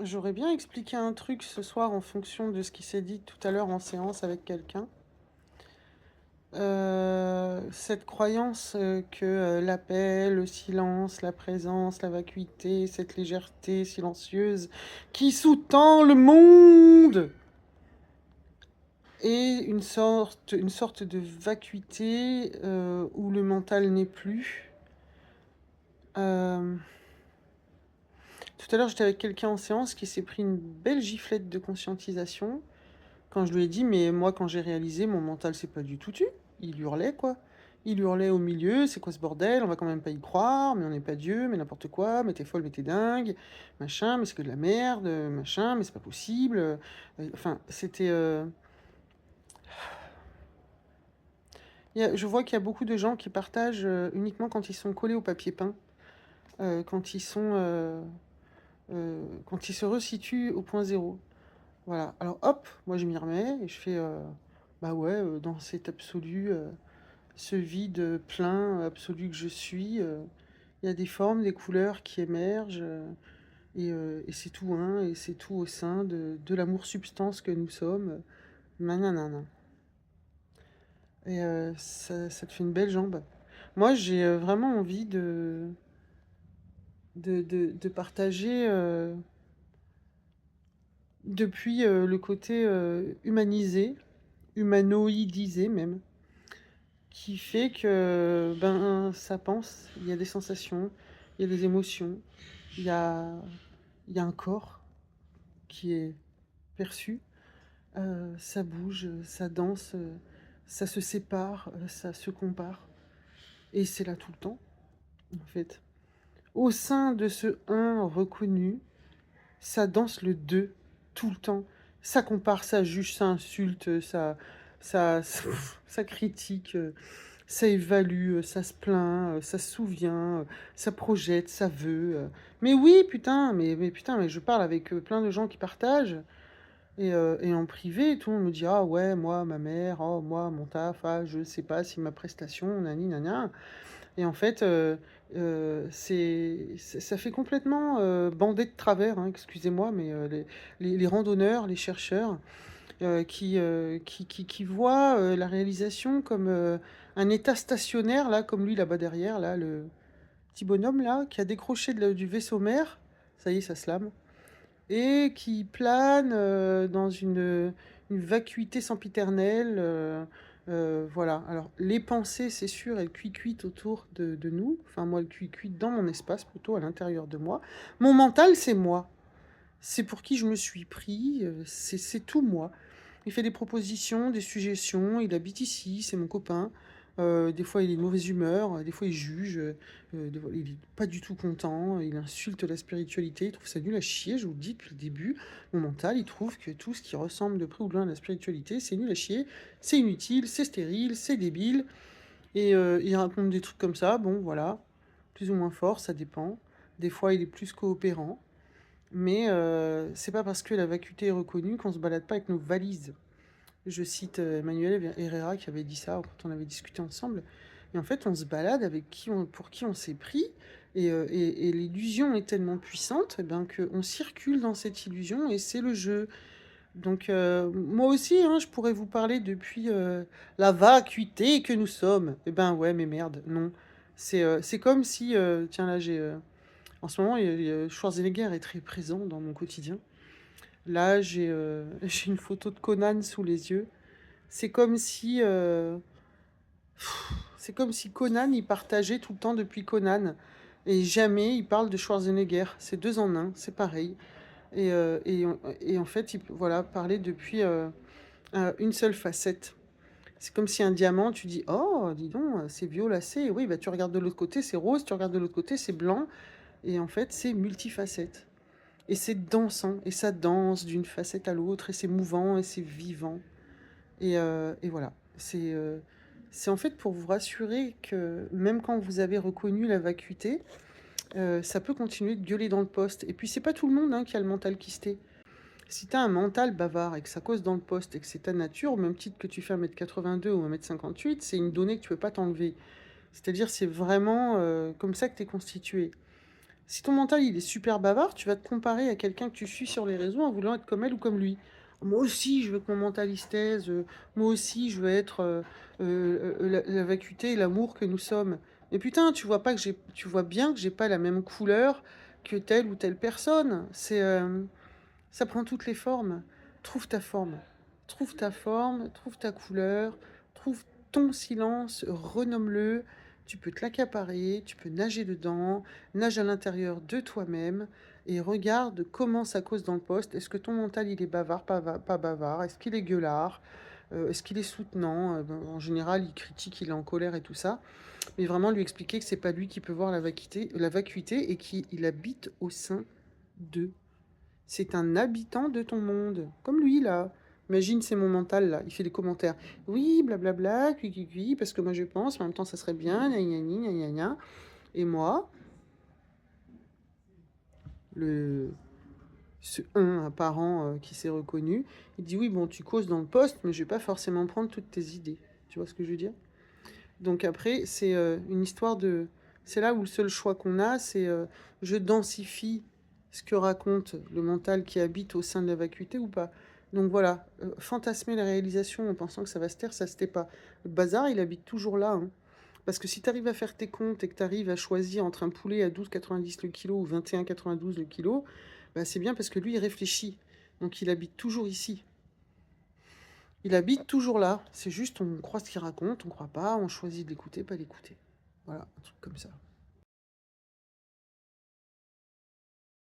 J'aurais bien expliqué un truc ce soir en fonction de ce qui s'est dit tout à l'heure en séance avec quelqu'un. Cette croyance que la paix, le silence, la présence, la vacuité, cette légèreté silencieuse qui sous-tend le monde est une sorte de vacuité où le mental n'est plus. Euh, Tout à l'heure, j'étais avec quelqu'un en séance qui s'est pris une belle giflette de conscientisation. Quand je lui ai dit, mais moi, quand j'ai réalisé, mon mental, c'est pas du tout tu. Il hurlait, quoi. Il hurlait au milieu, c'est quoi ce bordel? On va quand même pas y croire, mais on n'est pas Dieu, mais n'importe quoi, mais t'es folle, mais t'es dingue, machin, mais c'est que de la merde, machin, mais c'est pas possible. Enfin, c'était. Je vois qu'il y a beaucoup de gens qui partagent uniquement quand ils sont collés au papier peint, quand ils sont. Quand ils se resituent au point zéro. Voilà. Alors hop, moi je m'y remets et je fais. Bah ouais, dans cet absolu. Ce vide plein, absolu que je suis. Il y a des formes, des couleurs qui émergent, et c'est tout un, et c'est tout au sein de l'amour substance que nous sommes. Nanana. Et ça te fait une belle jambe. Moi, j'ai vraiment envie de partager depuis le côté humanisé, humanoïdisé même, qui fait que ben ça pense, il y a des sensations, il y a des émotions, il y a, il y a un corps qui est perçu, ça bouge, ça danse, ça se sépare, ça se compare, et c'est là tout le temps, en fait. Au sein de ce un reconnu, ça danse le deux tout le temps. Ça compare, ça juge, ça insulte, ça, ça critique, ça évalue, ça se plaint, ça se souvient, ça projette, ça veut. Mais oui, putain, mais putain, mais je parle avec plein de gens qui partagent. Et en privé, tout le monde me dit: ah ouais, moi, ma mère, oh, moi, mon taf, ah, je sais pas si ma prestation, nani, nana. Et en fait, ça fait complètement bandé de travers, hein, excusez-moi, mais les randonneurs, les chercheurs, qui voient la réalisation comme un état stationnaire, là, comme lui là-bas derrière, là, le petit bonhomme là, qui a décroché du vaisseau mère, ça y est, ça se lame, et qui plane dans une vacuité sempiternelle. Voilà. Alors, les pensées, c'est sûr, elles cuitent autour de nous. Enfin, moi, elles cuitent dans mon espace, plutôt à l'intérieur de moi. Mon mental, c'est moi. C'est pour qui je me suis pris. C'est tout moi. Il fait des propositions, des suggestions. Il habite ici, c'est mon copain. Des fois, il est de mauvaise humeur. Des fois, il juge. Des fois, il est pas du tout content. Il insulte la spiritualité. Il trouve ça nul à chier. Je vous le dis depuis le début. Mon mental, il trouve que tout ce qui ressemble de près ou de loin à la spiritualité, c'est nul à chier. C'est inutile, c'est stérile, c'est débile. Et il raconte des trucs comme ça. Bon, voilà. Plus ou moins fort, ça dépend. Des fois, il est plus coopérant. Mais c'est pas parce que la vacuité est reconnue qu'on se balade pas avec nos valises. Je cite Emmanuel Herrera qui avait dit ça quand on avait discuté ensemble. Et en fait, on se balade avec pour qui on s'est pris. Et l'illusion est tellement puissante eh ben, qu'on circule dans cette illusion et c'est le jeu. Donc, moi aussi, hein, je pourrais vous parler depuis la vacuité que nous sommes. Eh ben, ouais, mais merde, non. C'est comme si, tiens là, en ce moment, Schwarzenegger est très présent dans mon quotidien. Là, j'ai une photo de Conan sous les yeux. C'est comme si, c'est comme si Conan, il partageait tout le temps depuis Conan. Et jamais il parle de Schwarzenegger. C'est deux en un, c'est pareil. Et en fait, voilà, parler depuis une seule facette. C'est comme si un diamant, tu dis, oh, dis donc, c'est violacé. Oui, bah tu regardes de l'autre côté, c'est rose. Tu regardes de l'autre côté, c'est blanc. Et en fait, c'est multifacette. Et c'est dansant. Et ça danse d'une facette à l'autre. Et c'est mouvant. Et c'est vivant. Et voilà. C'est en fait pour vous rassurer que même quand vous avez reconnu la vacuité, ça peut continuer de gueuler dans le poste. Et puis c'est pas tout le monde hein, qui a le mental kysté. Si t'as un mental bavard et que ça cause dans le poste et que c'est ta nature, au même titre que tu fais 1,82 m ou 1,58 m, c'est une donnée que tu peux pas t'enlever. C'est-à-dire c'est vraiment comme ça que tu es constitué. Si ton mental, il est super bavard, tu vas te comparer à quelqu'un que tu suis sur les réseaux en voulant être comme elle ou comme lui. Moi aussi, je veux que mon mental il se taise. Moi aussi, je veux être la vacuité et l'amour que nous sommes. Mais putain, tu vois bien que j'ai pas la même couleur que telle ou telle personne. Ça prend toutes les formes. Trouve ta forme. Trouve ta forme, trouve ta couleur, trouve ton silence, renomme-le. Tu peux te l'accaparer, tu peux nager dedans, nage à l'intérieur de toi-même et regarde comment ça cause dans le poste. Est-ce que ton mental il est bavard, pas bavard? Est-ce qu'il est gueulard? Est-ce qu'il est soutenant? En général, il critique, il est en colère et tout ça. Mais vraiment lui expliquer que c'est pas lui qui peut voir la vacuité et qu'il habite au sein d'eux. C'est un habitant de ton monde. Comme lui, là. Imagine, c'est mon mental, là. Il fait des commentaires. Oui, blablabla, cui, parce que moi je pense, mais en même temps ça serait bien, gna gna gna gna gna gna. Et moi, le, ce un apparent qui s'est reconnu, il dit oui, bon, tu causes dans le poste, mais je vais pas forcément prendre toutes tes idées. Tu vois ce que je veux dire? Donc après, c'est une histoire de... C'est là où le seul choix qu'on a, c'est je densifie ce que raconte le mental qui habite au sein de la vacuité ou pas. Donc voilà, fantasmer la réalisation en pensant que ça va se taire, ça se tait pas. Le bazar, il habite toujours là, hein. Parce que si tu arrives à faire tes comptes et que tu arrives à choisir entre un poulet à 12,90 le kilo ou 21,92 le kilo, bah c'est bien parce que lui, il réfléchit. Donc il habite toujours ici. Il habite toujours là. C'est juste, on croit ce qu'il raconte, on croit pas, on choisit de l'écouter, pas l'écouter. Voilà, un truc comme ça.